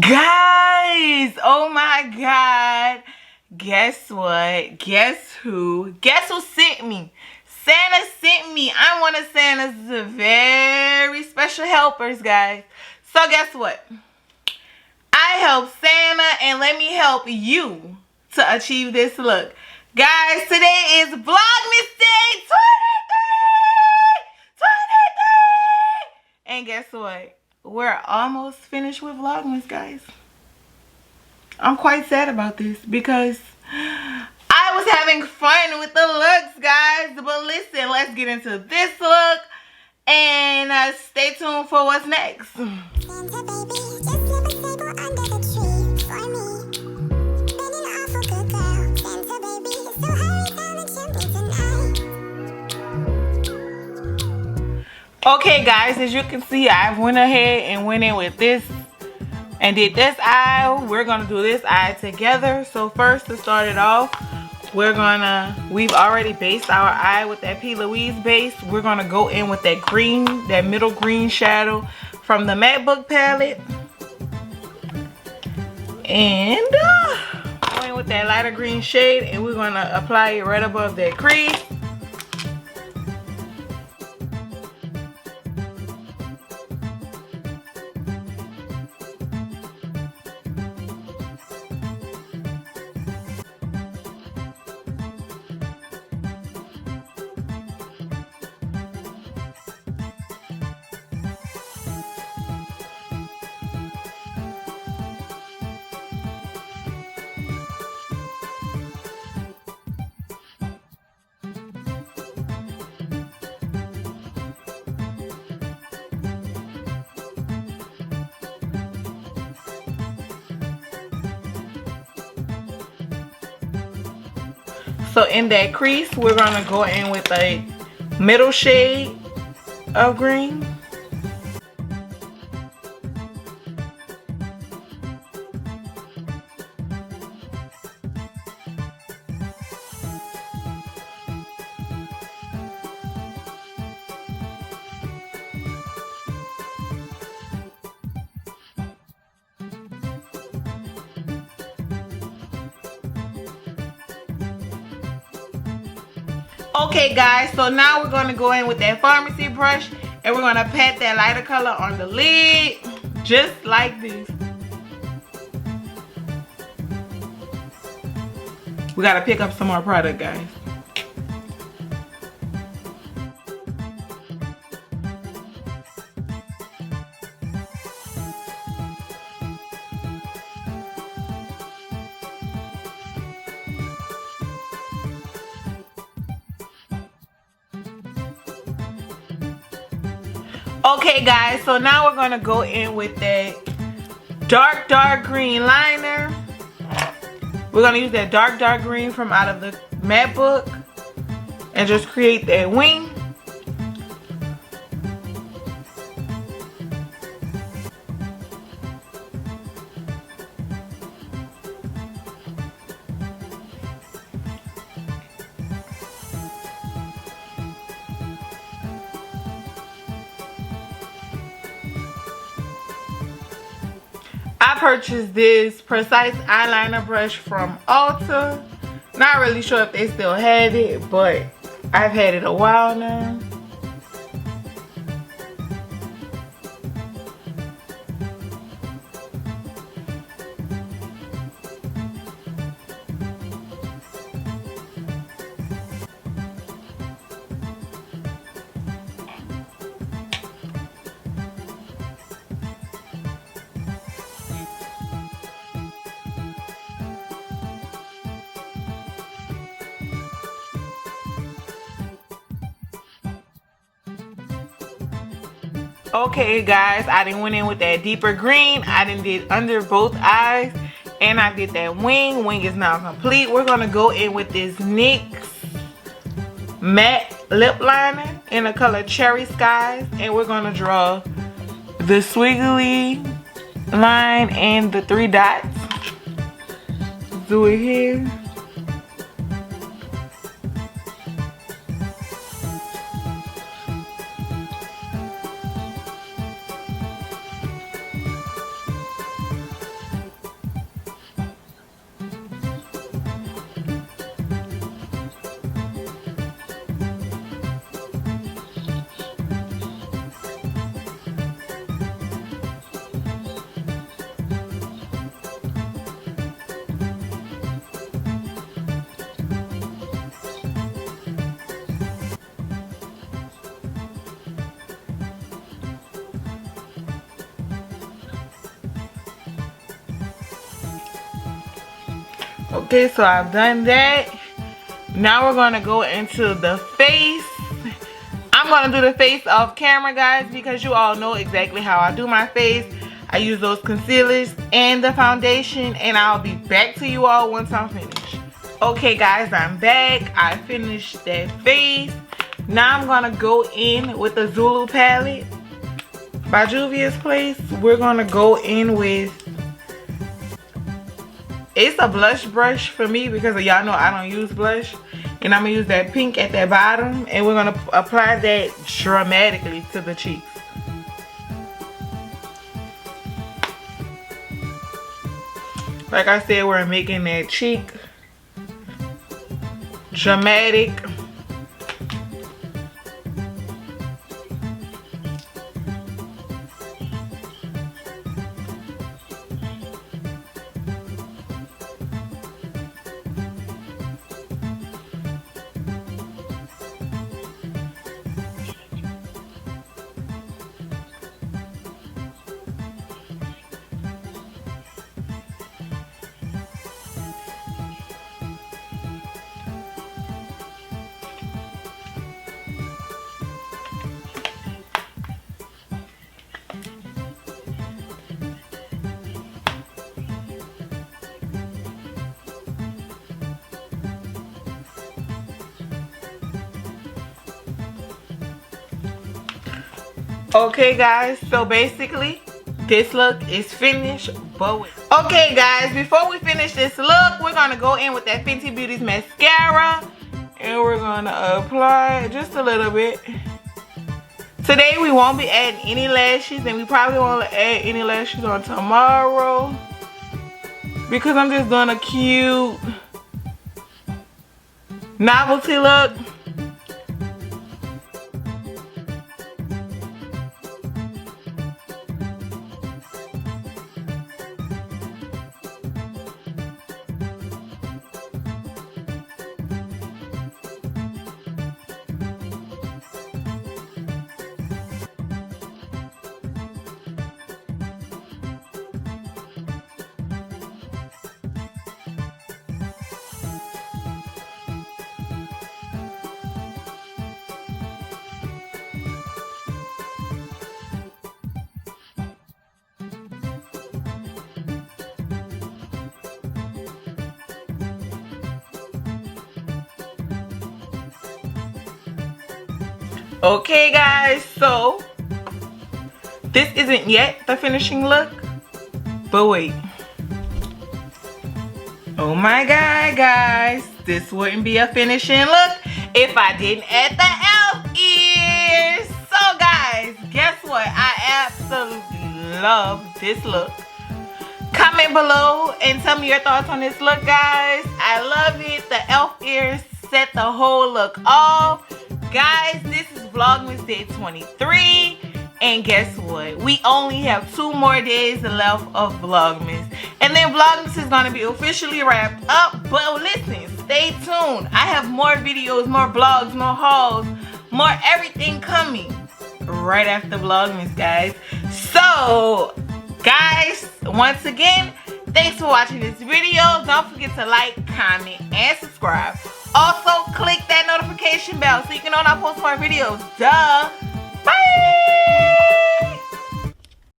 Guys, oh my god. Guess what? Guess who? Guess who sent me? Santa sent me. I'm one of Santa's very special helpers, guys. So guess what? I help Santa and let me help you to achieve this look. Guys, today is Vlogmas Day 23! And guess what? We're almost finished with Vlogmas, guys. I'm quite sad about this because I was having fun with the looks, guys. But listen, let's get into this look and stay tuned for what's next. Okay guys, as you can see, I went ahead and went in with this and did this eye. We're gonna do this eye together. So first, to start it off, we've already based our eye with that P. Louise base. We're gonna go in with that green, that middle green shadow from the MacBook palette. And go in with that lighter green shade, and we're gonna apply it right above that crease. So in that crease, we're gonna go in with a middle shade of green. Okay guys, so now we're going to go in with that pharmacy brush and we're going to pat that lighter color on the lid, just like this. We got to pick up some more product, guys. Okay guys, so now we're gonna go in with that dark green liner. We're gonna use that dark green from out of the MacBook and just create that wing. I purchased this precise eyeliner brush from Ulta. Not really sure if they still had it, but I've had it a while now. Okay guys, I done went in with that deeper green. I done did under both eyes and I did that wing. Wing is now complete. We're gonna go in with this NYX matte lip liner in the color Cherry Skies, and we're gonna draw the squiggly line and the 3 dots. Do it here. Okay, so I've done that. Now we're gonna go into the face. I'm gonna do the face off camera, guys, because you all know exactly how I do my face. I use those concealers and the foundation, and I'll be back to you all once I'm finished. Okay guys, I'm back. I finished that face. Now I'm gonna go in with the Zulu palette by Juvia's Place. We're gonna go in with, it's a blush brush for me because y'all know I don't use blush. And I'm gonna use that pink at the bottom, and we're gonna apply that dramatically to the cheeks. Like I said, we're making that cheek dramatic. Okay guys, so basically this look is finished, but okay guys, before we finish this look, we're gonna go in with that Fenty Beauty's mascara, and we're gonna apply just a little bit. Today we won't be adding any lashes, and we probably won't add any lashes on tomorrow because I'm just doing a cute novelty look. Okay guys, so this isn't yet the finishing look, but wait. Oh my god guys, this wouldn't be a finishing look if I didn't add the elf ears. So guys, guess what? I absolutely love this look. Comment below and tell me your thoughts on this look, guys. I love it. The elf ears set the whole look off. Guys, this is Vlogmas Day 23. And guess what? We only have 2 more days left of Vlogmas. And then Vlogmas is going to be officially wrapped up. But listen, stay tuned. I have more videos, more vlogs, more hauls, more everything coming right after Vlogmas, guys. So, guys, once again, thanks for watching this video. Don't forget to like, comment, and subscribe. Also, click that notification bell so you can know when I post more videos. Duh. Bye.